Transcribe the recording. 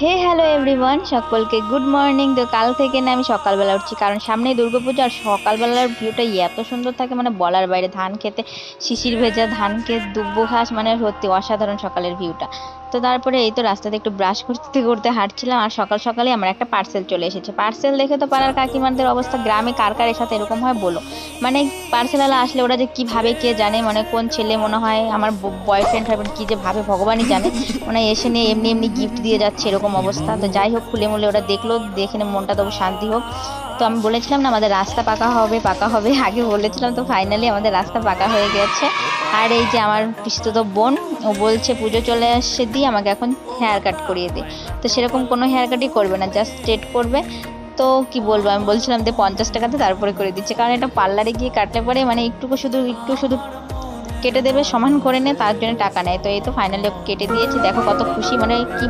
হে hello everyone, সকলকে good morning. তো কাল থেকে না আমি সকালবেলা উঠছি, কারণ সামনেই দুর্গাপূজা। আর সকালবেলার ভিউটা এত সুন্দর থাকে, মানে বলার বাইরে। ধান খেতে শিশির ভেজা ধান ক্ষেত, দুব্বো ঘাস, মানে সত্যি অসাধারণ সকালের ভিউটা। তো তারপরে এই তো রাস্তাতে একটু ব্রাশ করতে করতে হাঁটছিলাম, আর সকাল সকালে আমার একটা পার্সেল চলে এসেছে। পার্সেল দেখে তো পাড়ার কাকিমাদের অবস্থা, গ্রামে কার কার সাথে এরকম হয় বলো। মানে পার্সেলওয়ালা আসলে ওরা যে কি ভাবে কে জানে, মানে কোন ছেলে মনে হয় আমার বয়ফ্রেন্ড হাজবেন্ড কি যে ভাবে ভগবানই জানে। মানে এসে নিয়ে এমনি এমনি গিফট দিয়ে যাচ্ছে, এরকম অবস্থা। তো যাই হোক, খুলে মুলে ওরা দেখলো, দেখে নিয়ে মনটা তবু শান্তি হোক। তো আমি বলেছিলাম না আমাদের রাস্তা পাকা হবে পাকা হবে, আগে বলেছিলাম, তো ফাইনালি আমাদের রাস্তা পাকা হয়ে গেছে। আর এই যে আমার পিসতুতো বোন, ও বলছে পুজো চলে আসছে, দিয়ে আমাকে এখন হেয়ার কাট করিয়ে দে। তো সেরকম কোনো হেয়ার কাটই করবে না, জাস্ট স্ট্রেট করবে। তো কি বলবো, আমি বলছিলাম যে 50 টাকাতে তারপরে করে দিচ্ছে, কারণ এটা পার্লারে গিয়ে কাটলে পরে মানে একটু শুধু কেটে দেবে, সমান করে নে, তার জন্য টাকা নেয়। তো এই তো ফাইনালি কেটে দিয়েছি, দেখো কত খুশি, মানে কি